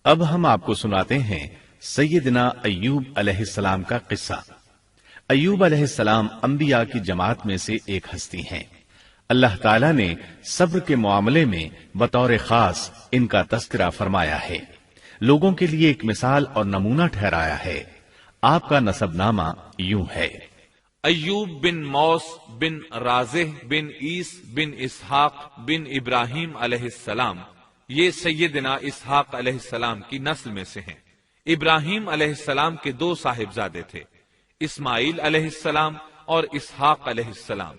اب ہم آپ کو سناتے ہیں سیدنا ایوب علیہ السلام کا قصہ۔ ایوب علیہ السلام انبیاء کی جماعت میں سے ایک ہستی ہیں۔ اللہ تعالیٰ نے صبر کے معاملے میں بطور خاص ان کا تذکرہ فرمایا ہے، لوگوں کے لیے ایک مثال اور نمونہ ٹھہرایا ہے۔ آپ کا نسب نامہ یوں ہے: ایوب بن موس بن رازح بن عیس بن اسحاق بن ابراہیم علیہ السلام، یہ سیدنا اسحاق علیہ السلام کی نسل میں سے ہیں۔ ابراہیم علیہ السلام کے دو صاحبزادے تھے، اسماعیل علیہ السلام اور اسحاق علیہ السلام۔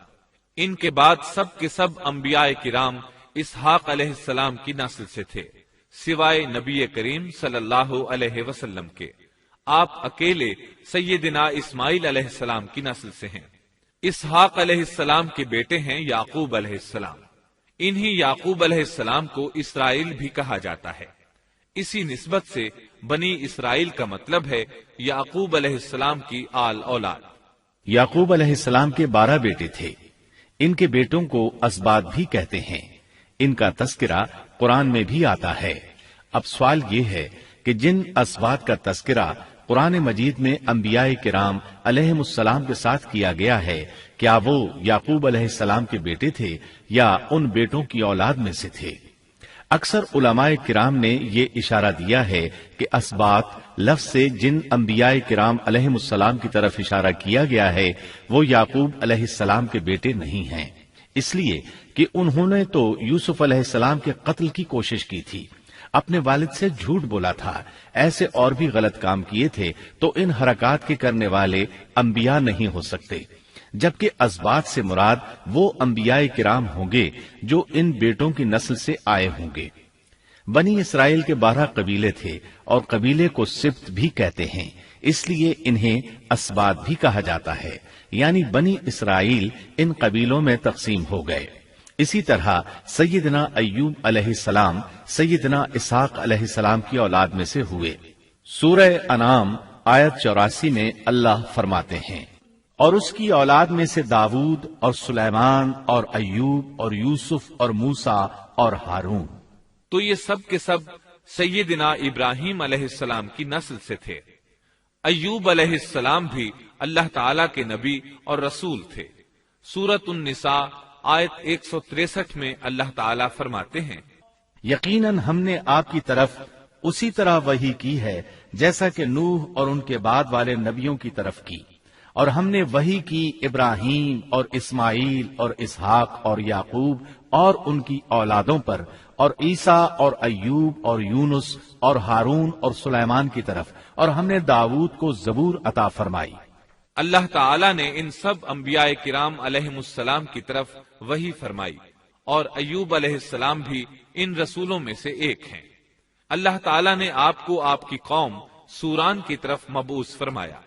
ان کے بعد سب کے سب انبیاء کرام اسحاق علیہ السلام کی نسل سے تھے، سوائے نبی کریم صلی اللہ علیہ وسلم کے۔ آپ اکیلے سیدنا اسماعیل علیہ السلام کی نسل سے ہیں۔ اسحاق علیہ السلام کے بیٹے ہیں یعقوب علیہ السلام۔ انہی یعقوب علیہ السلام کو اسرائیل بھی کہا جاتا ہے۔ اسی نسبت سے بنی اسرائیل کا مطلب ہے یعقوب علیہ السلام کی آل اولاد۔ یعقوب علیہ السلام کے 12 بیٹے تھے۔ ان کے بیٹوں کو اسباط بھی کہتے ہیں۔ ان کا تذکرہ قرآن میں بھی آتا ہے۔ اب سوال یہ ہے کہ جن اسباط کا تذکرہ قرآن مجید میں انبیاء کرام علیہم السلام کے ساتھ کیا گیا ہے، کیا وہ یعقوب علیہ السلام کے بیٹے تھے یا ان بیٹوں کی اولاد میں سے تھے؟ اکثر علماء کرام نے یہ اشارہ دیا ہے کہ اسباط لفظ سے جن انبیاء کرام علیہم السلام کی طرف اشارہ کیا گیا ہے وہ یعقوب علیہ السلام کے بیٹے نہیں ہیں، اس لیے کہ انہوں نے تو یوسف علیہ السلام کے قتل کی کوشش کی تھی، اپنے والد سے جھوٹ بولا تھا، ایسے اور بھی غلط کام کیے تھے، تو ان حرکات کے کرنے والے انبیاء نہیں ہو سکتے، جبکہ اسباط سے مراد وہ انبیاء کرام ہوں گے جو ان بیٹوں کی نسل سے آئے ہوں گے۔ بنی اسرائیل کے 12 قبیلے تھے اور قبیلے کو سبط بھی کہتے ہیں، اس لیے انہیں اسباط بھی کہا جاتا ہے، یعنی بنی اسرائیل ان قبیلوں میں تقسیم ہو گئے۔ اسی طرح سیدنا ایوب علیہ السلام سیدنا اسحاق علیہ السلام کی اولاد میں سے ہوئے۔ سورہ انعام آیت 84 میں اللہ فرماتے ہیں: اور اس کی اولاد میں سے داؤد اور سلیمان اور ایوب اور یوسف اور موسیٰ اور ہارون۔ تو یہ سب کے سب سیدنا ابراہیم علیہ السلام کی نسل سے تھے۔ ایوب علیہ السلام بھی اللہ تعالیٰ کے نبی اور رسول تھے۔ سورۃ النساء آیت 163 میں اللہ تعالیٰ فرماتے ہیں: یقیناً ہم نے آپ کی طرف اسی طرح وحی کی ہے جیسا کہ نوح اور ان کے بعد والے نبیوں کی طرف کی، اور ہم نے وحی کی ابراہیم اور اسماعیل اور اسحاق اور یعقوب اور ان کی اولادوں پر، اور عیسیٰ اور ایوب اور یونس اور ہارون اور سلیمان کی طرف، اور ہم نے داؤد کو زبور عطا فرمائی۔ اللہ تعالیٰ نے ان سب انبیاء کرام علیہم السلام کی طرف وحی فرمائی، اور ایوب علیہ السلام بھی ان رسولوں میں سے ایک ہیں۔ اللہ تعالیٰ نے آپ کو آپ کی قوم سوران کی طرف مبعوث فرمایا۔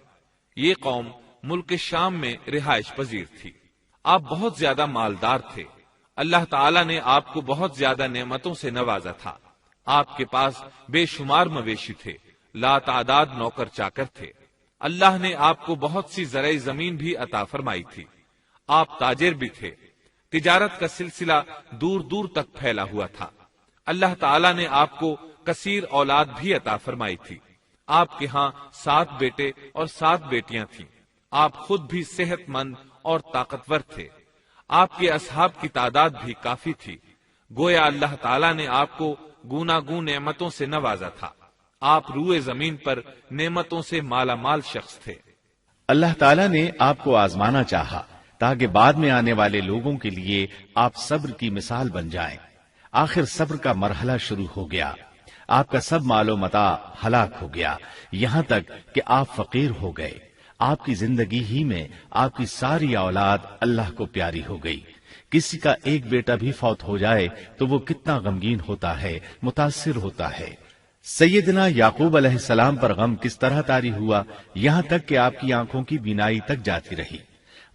یہ قوم ملک شام میں رہائش پذیر تھی۔ آپ بہت زیادہ مالدار تھے۔ اللہ تعالیٰ نے آپ کو بہت زیادہ نعمتوں سے نوازا تھا۔ آپ کے پاس بے شمار مویشی تھے، لا تعداد نوکر چاکر تھے۔ اللہ نے آپ کو بہت سی زرعی زمین بھی عطا فرمائی تھی۔ آپ تاجر بھی تھے۔ تجارت کا سلسلہ دور دور تک پھیلا ہوا تھا۔ اللہ تعالیٰ نے آپ کو کثیر اولاد بھی عطا فرمائی تھی۔ آپ کے ہاں 7 بیٹے اور 7 بیٹیاں تھیں۔ آپ خود بھی صحت مند اور طاقتور تھے۔ آپ کے اصحاب کی تعداد بھی کافی تھی۔ گویا اللہ تعالیٰ نے آپ کو گوناگون نعمتوں سے نوازا تھا۔ آپ روئے زمین پر نعمتوں سے مالا مال شخص تھے۔ اللہ تعالیٰ نے آپ کو آزمانا چاہا تاکہ بعد میں آنے والے لوگوں کے لیے آپ صبر کی مثال بن جائیں۔ آخر صبر کا مرحلہ شروع ہو گیا۔ آپ کا سب مال و متاع ہلاک ہو گیا، یہاں تک کہ آپ فقیر ہو گئے۔ آپ کی زندگی ہی میں آپ کی ساری اولاد اللہ کو پیاری ہو گئی۔ کسی کا ایک بیٹا بھی فوت ہو جائے تو وہ کتنا غمگین ہوتا ہے، متاثر ہوتا ہے۔ سیدنا یعقوب علیہ السلام پر غم کس طرح طاری ہوا، یہاں تک کہ آپ کی آنکھوں کی بینائی تک جاتی رہی۔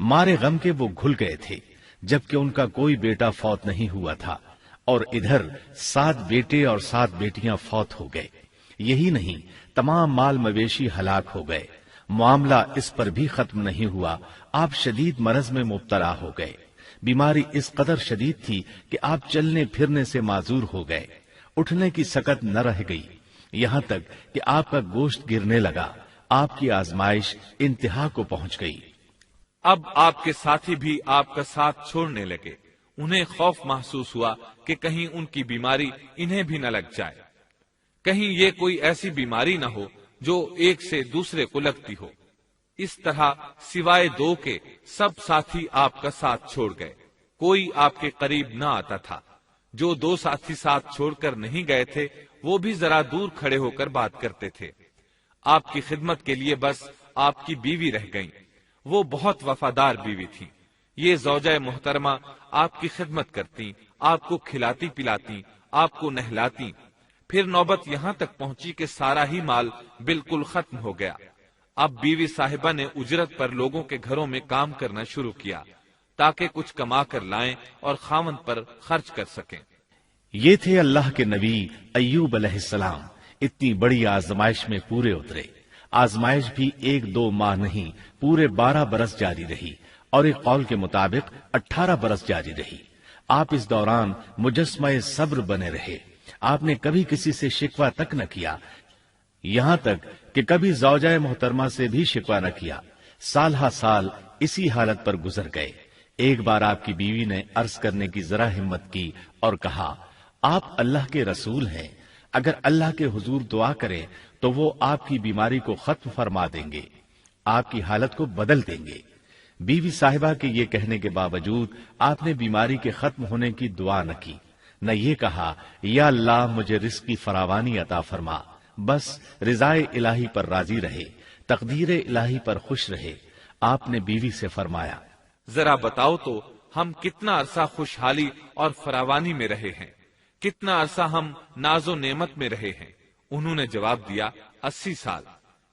مارے غم کے وہ گھل گئے تھے، جبکہ ان کا کوئی بیٹا فوت نہیں ہوا تھا، اور ادھر 7 بیٹے اور 7 بیٹیاں فوت ہو گئے۔ یہی نہیں، تمام مال مویشی ہلاک ہو گئے۔ معاملہ اس پر بھی ختم نہیں ہوا، آپ شدید مرض میں مبتلا ہو گئے۔ بیماری اس قدر شدید تھی کہ آپ چلنے پھرنے سے معذور ہو گئے، اٹھنے کی سکت نہ رہ گئی۔ یہاں تک کہ آپ کا گوشت گرنے لگا، آپ کی آزمائش انتہا کو پہنچ گئی۔ اب آپ کے ساتھی بھی آپ کا ساتھ چھوڑنے لگے، انہیں خوف محسوس ہوا کہ کہیں ان کی بیماری انہیں بھی نہ لگ جائے، کہیں یہ کوئی ایسی بیماری نہ ہو جو ایک سے دوسرے کو لگتی ہو۔ اس طرح سوائے 2 کے سب ساتھی آپ کا ساتھ چھوڑ گئے، کوئی آپ کے قریب نہ آتا تھا۔ جو 2 ساتھی ساتھ چھوڑ کر نہیں گئے تھے وہ بھی ذرا دور کھڑے ہو کر بات کرتے تھے۔ آپ کی خدمت کے لیے بس آپ کی بیوی رہ گئیں، وہ بہت وفادار بیوی تھی۔ یہ زوجہ محترمہ آپ کی خدمت کرتی، آپ کو کھلاتی پلاتی، آپ کو نہلاتی۔ پھر نوبت یہاں تک پہنچی کہ سارا ہی مال بالکل ختم ہو گیا۔ اب بیوی صاحبہ نے اجرت پر لوگوں کے گھروں میں کام کرنا شروع کیا تاکہ کچھ کما کر لائیں اور خاوند پر خرچ کر سکیں۔ یہ تھے اللہ کے نبی ایوب علیہ السلام، اتنی بڑی آزمائش میں پورے اترے۔ آزمائش بھی 1-2 ماہ نہیں، پورے 12 برس جاری رہی، اور ایک قول کے مطابق 18 برس جاری رہی۔ آپ اس دوران مجسمہ صبر بنے رہے، آپ نے کبھی کسی سے شکوہ تک نہ کیا، یہاں تک کہ کبھی زوجہ محترمہ سے بھی شکوہ نہ کیا۔ سال ہا سال اسی حالت پر گزر گئے۔ ایک بار آپ کی بیوی نے عرض کرنے کی ذرا ہمت کی اور کہا، آپ اللہ کے رسول ہیں، اگر اللہ کے حضور دعا کریں تو وہ آپ کی بیماری کو ختم فرما دیں گے، آپ کی حالت کو بدل دیں گے۔ بیوی صاحبہ کے یہ کہنے کے باوجود آپ نے بیماری کے ختم ہونے کی دعا نہ کی، نہ یہ کہا یا اللہ مجھے رزق کی فراوانی عطا فرما، بس رضائے الہی پر راضی رہے، تقدیر الہی پر خوش رہے۔ آپ نے بیوی سے فرمایا، ذرا بتاؤ تو ہم کتنا عرصہ خوشحالی اور فراوانی میں رہے ہیں، کتنا عرصہ ہم ناز و نعمت میں رہے ہیں؟ انہوں نے جواب دیا، 80 سال۔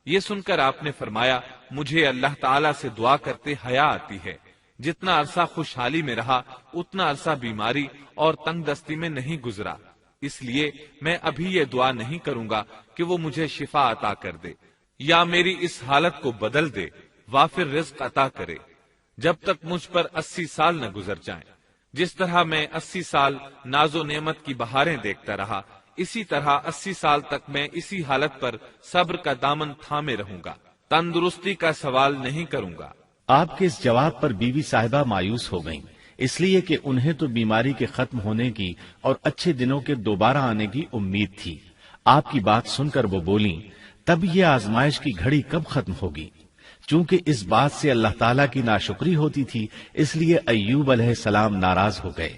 یہ سن کر آپ نے فرمایا، مجھے اللہ تعالیٰ سے دعا کرتے حیا آتی ہے، جتنا عرصہ خوشحالی میں رہا اتنا عرصہ بیماری اور تنگ دستی میں نہیں گزرا، اس لیے میں ابھی یہ دعا نہیں کروں گا کہ وہ مجھے شفا عطا کر دے یا میری اس حالت کو بدل دے، وافر رزق عطا کرے، جب تک مجھ پر 80 سال نہ گزر جائیں۔ جس طرح میں 80 سال ناز و نعمت کی بہاریں دیکھتا رہا، اسی طرح 80 سال تک میں اسی حالت پر صبر کا دامن تھامے رہوں گا، تندرستی کا سوال نہیں کروں گا۔ آپ کے اس جواب پر بیوی صاحبہ مایوس ہو گئیں، اس لیے کہ انہیں تو بیماری کے ختم ہونے کی اور اچھے دنوں کے دوبارہ آنے کی امید تھی۔ آپ کی بات سن کر وہ بولیں، تب یہ آزمائش کی گھڑی کب ختم ہوگی؟ چونکہ اس بات سے اللہ تعالیٰ کی ناشکری ہوتی تھی، اس لیے ایوب علیہ السلام ناراض ہو گئے۔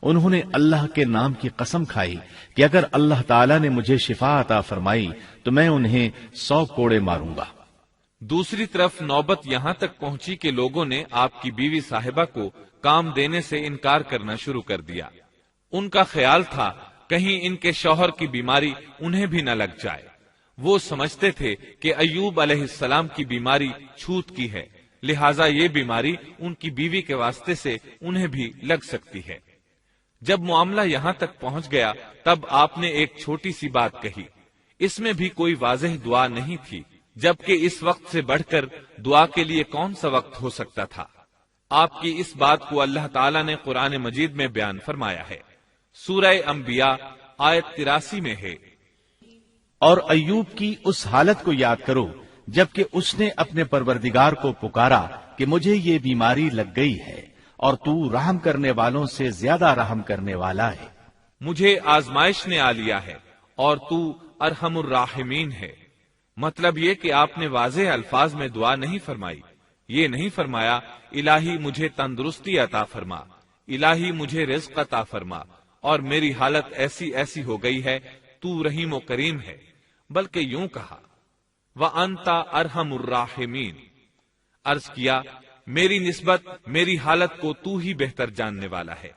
انہوں نے اللہ کے نام کی قسم کھائی کہ اگر اللہ تعالیٰ نے مجھے شفا عطا فرمائی تو میں انہیں 100 کوڑے ماروں گا۔ دوسری طرف نوبت یہاں تک پہنچی کہ لوگوں نے آپ کی بیوی صاحبہ کو کام دینے سے انکار کرنا شروع کر دیا۔ ان کا خیال تھا کہیں ان کے شوہر کی بیماری انہیں بھی نہ لگ جائے۔ وہ سمجھتے تھے کہ ایوب علیہ السلام کی بیماری چھوت کی ہے، لہٰذا یہ بیماری ان کی بیوی کے واسطے سے انہیں بھی لگ سکتی ہے۔ جب معاملہ یہاں تک پہنچ گیا تب آپ نے ایک چھوٹی سی بات کہی، اس میں بھی کوئی واضح دعا نہیں تھی، جبکہ اس وقت سے بڑھ کر دعا کے لیے کون سا وقت ہو سکتا تھا؟ آپ کی اس بات کو اللہ تعالیٰ نے قرآن مجید میں بیان فرمایا ہے۔ سورہ انبیاء آیت 83 میں ہے، اور ایوب کی اس حالت کو یاد کرو جبکہ اس نے اپنے پروردگار کو پکارا کہ مجھے یہ بیماری لگ گئی ہے اور تو رحم کرنے والوں سے زیادہ رحم کرنے والا ہے۔ مجھے آزمائش نے آ لیا ہے اور تو ارحم الراحمین ہے۔ مطلب یہ کہ آپ نے واضح الفاظ میں دعا نہیں فرمائی، یہ نہیں فرمایا الہی مجھے تندرستی عطا فرما، الہی مجھے رزق عطا فرما اور میری حالت ایسی ایسی ہو گئی ہے، تو رحیم و کریم ہے، بلکہ یوں کہا وَأَنْتَ أَرْحَمُ الرَّاحِمِينَ، عرض کیا میری نسبت میری حالت کو تو ہی بہتر جاننے والا ہے۔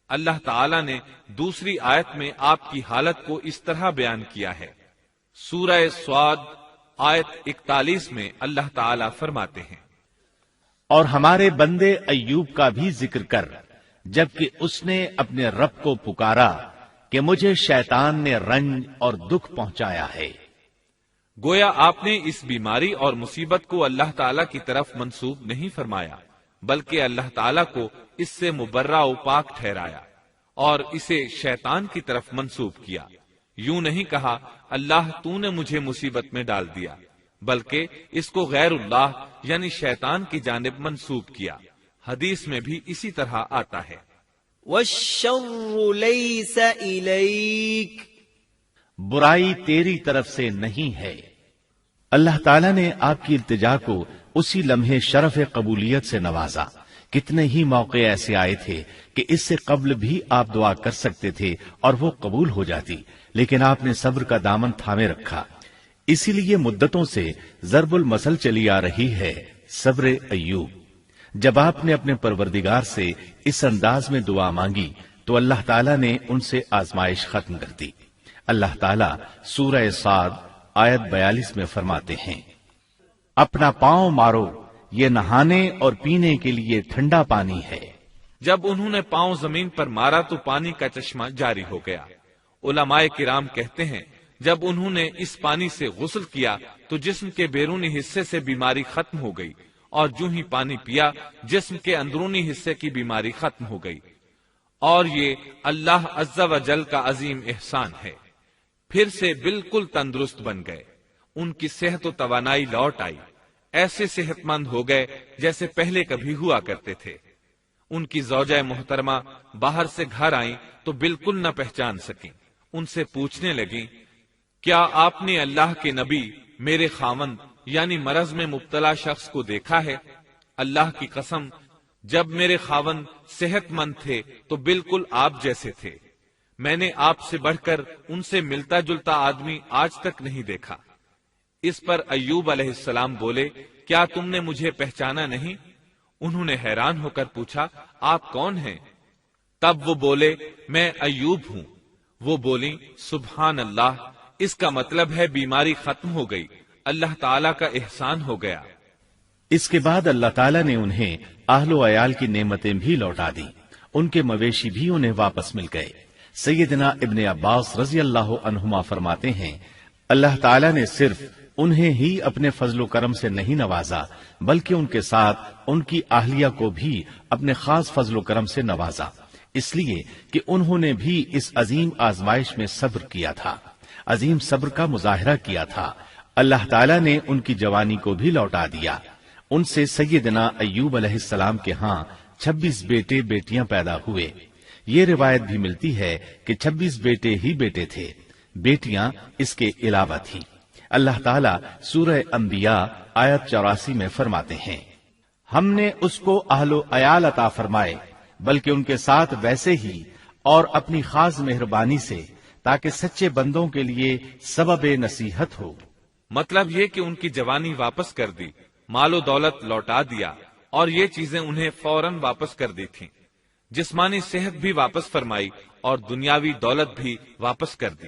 اللہ تعالیٰ نے دوسری آیت میں آپ کی حالت کو اس طرح بیان کیا ہے۔ سورہ صاد آیت 41 میں اللہ تعالیٰ فرماتے ہیں، اور ہمارے بندے ایوب کا بھی ذکر کر جبکہ اس نے اپنے رب کو پکارا کہ مجھے شیطان نے رنج اور دکھ پہنچایا ہے۔ گویا آپ نے اس بیماری اور مصیبت کو اللہ تعالیٰ کی طرف منسوب نہیں فرمایا، بلکہ اللہ تعالیٰ کو اس سے مبرہ و پاک ٹھہرایا اور اسے شیطان کی طرف منسوب کیا۔ یوں نہیں کہا اللہ تو نے مجھے مصیبت میں ڈال دیا، بلکہ اس کو غیر اللہ یعنی شیطان کی جانب منسوب کیا۔ حدیث میں بھی اسی طرح آتا ہے، والشر ليس إليك، برائی تیری طرف سے نہیں ہے۔ اللہ تعالیٰ نے آپ کی التجا کو اسی لمحے شرف قبولیت سے نوازا۔ کتنے ہی موقع ایسے آئے تھے کہ اس سے قبل بھی آپ دعا کر سکتے تھے اور وہ قبول ہو جاتی، لیکن آپ نے صبر کا دامن تھامے رکھا۔ اسی لیے مدتوں سے ضرب المثل چلی آ رہی ہے صبر ایوب۔ جب آپ نے اپنے پروردگار سے اس انداز میں دعا مانگی تو اللہ تعالیٰ نے ان سے آزمائش ختم کر دی۔ اللہ تعالیٰ سورہ صاد آیت 42 میں فرماتے ہیں، اپنا پاؤں مارو، یہ نہانے اور پینے کے لیے ٹھنڈا پانی ہے۔ جب انہوں نے پاؤں زمین پر مارا تو پانی کا چشمہ جاری ہو گیا۔ علماء کرام کہتے ہیں جب انہوں نے اس پانی سے غسل کیا تو جسم کے بیرونی حصے سے بیماری ختم ہو گئی، اور جو ہی پانی پیا جسم کے اندرونی حصے کی بیماری ختم ہو گئی، اور یہ اللہ عز و جل کا عظیم احسان ہے۔ پھر سے بالکل تندرست بن گئے، ان کی صحت و توانائی لوٹ آئی، ایسے صحت مند ہو گئے جیسے پہلے کبھی ہوا کرتے تھے۔ ان کی زوجہ محترمہ باہر سے گھر آئیں تو بالکل نہ پہچان سکیں۔ ان سے پوچھنے لگیں، کیا آپ نے اللہ کے نبی میرے خاوند یعنی مرض میں مبتلا شخص کو دیکھا ہے؟ اللہ کی قسم، جب میرے خاوند صحت مند تھے تو بالکل آپ جیسے تھے، میں نے آپ سے بڑھ کر ان سے ملتا جلتا آدمی آج تک نہیں دیکھا۔ اس پر ایوب علیہ السلام بولے، کیا تم نے مجھے پہچانا نہیں؟ انہوں نے حیران ہو کر پوچھا، آپ کون ہیں؟ تب وہ بولے، میں ایوب ہوں۔ وہ بولی، سبحان اللہ، اس کا مطلب ہے بیماری ختم ہو گئی، اللہ تعالیٰ کا احسان ہو گیا۔ اس کے بعد اللہ تعالیٰ نے انہیں اہل و عیال کی نعمتیں بھی لوٹا دی، ان کے مویشی بھی انہیں واپس مل گئے۔ سیدنا ابن عباس رضی اللہ عنہما فرماتے ہیں، اللہ تعالیٰ نے صرف انہیں ہی اپنے فضل و کرم سے نہیں نوازا بلکہ ان کے ساتھ ان کی اہلیہ کو بھی اپنے خاص فضل و کرم سے نوازا، اس لیے کہ انہوں نے بھی اس عظیم آزمائش میں صبر کیا تھا، عظیم صبر کا مظاہرہ کیا تھا۔ اللہ تعالیٰ نے ان کی جوانی کو بھی لوٹا دیا۔ ان سے سیدنا ایوب علیہ السلام کے ہاں 26 بیٹے بیٹیاں پیدا ہوئے۔ یہ روایت بھی ملتی ہے کہ 26 بیٹے ہی بیٹے تھے، بیٹیاں اس کے علاوہ تھیں۔ اللہ تعالیٰ سورہ انبیاء آیت 84 میں فرماتے ہیں، ہم نے اس کو اہل و عیال عطا فرمائے بلکہ ان کے ساتھ ویسے ہی اور اپنی خاص مہربانی سے، تاکہ سچے بندوں کے لیے سبب نصیحت ہو۔ مطلب یہ کہ ان کی جوانی واپس کر دی، مال و دولت لوٹا دیا، اور یہ چیزیں انہیں فوراً واپس کر دی تھیں۔ جسمانی صحت بھی واپس فرمائی اور دنیاوی دولت بھی واپس کر دی۔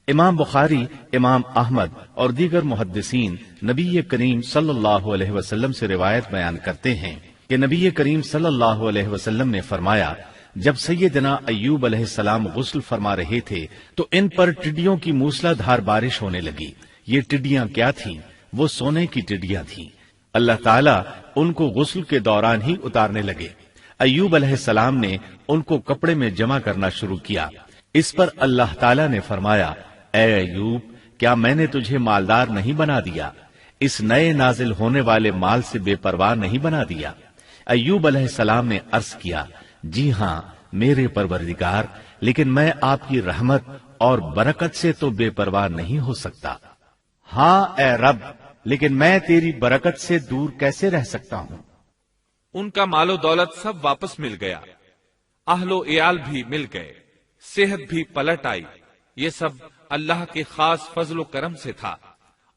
امام بخاری، امام احمد اور دیگر محدثین نبی کریم صلی اللہ علیہ وسلم سے روایت بیان کرتے ہیں کہ نبی کریم صلی اللہ علیہ وسلم نے فرمایا، جب سیدنا ایوب علیہ السلام غسل فرما رہے تھے تو ان پر ٹڈیوں کی موسلا دھار بارش ہونے لگی۔ یہ ٹڈیاں کیا تھیں؟ وہ سونے کی ٹڈیاں تھیں۔ اللہ تعالیٰ ان کو غسل کے دوران ہی اتارنے لگے۔ ایوب علیہ السلام نے ان کو کپڑے میں جمع کرنا شروع کیا۔ اس پر اللہ تعالیٰ نے فرمایا، اے ایوب، کیا میں نے تجھے مالدار نہیں بنا دیا؟ اس نئے نازل ہونے والے مال سے بے پرواہ نہیں بنا دیا؟ ایوب علیہ السلام نے عرض کیا، جی ہاں میرے پروردگار، لیکن میں آپ کی رحمت اور برکت سے تو بے پرواہ نہیں ہو سکتا۔ ہاں اے رب، لیکن میں تیری برکت سے دور کیسے رہ سکتا ہوں؟ ان کا مال و دولت سب واپس مل گیا، اہل و عیال بھی مل گئے، صحت بھی پلٹ آئی۔ یہ سب اللہ کے خاص فضل و کرم سے تھا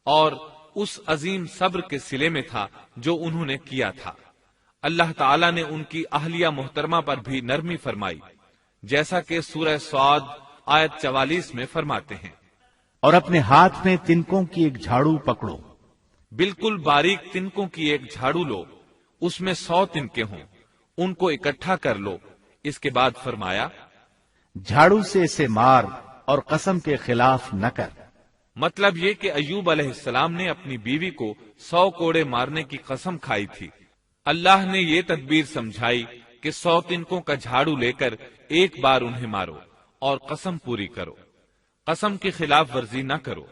اور اس عظیم صبر کے صلے میں تھا جو انہوں نے کیا تھا۔ اللہ تعالیٰ نے ان کی اہلیہ محترمہ پر بھی نرمی فرمائی، جیسا کہ سورہ صاد آیت 44 میں فرماتے ہیں، اور اپنے ہاتھ میں تنکوں کی ایک جھاڑو پکڑو۔ بالکل باریک تنکوں کی ایک جھاڑو لو، اس میں 100 تنکے ہوں، ان کو اکٹھا کر لو۔ اس کے بعد فرمایا، جھاڑو سے اسے مار اور قسم کے خلاف نہ کر۔ مطلب یہ کہ ایوب علیہ السلام نے اپنی بیوی کو 100 کوڑے مارنے کی قسم کھائی تھی۔ اللہ نے یہ تدبیر سمجھائی کہ 100 تنکوں کا جھاڑو لے کر ایک بار انہیں مارو اور قسم پوری کرو۔ قسم کی خلاف ورزی نہ کرو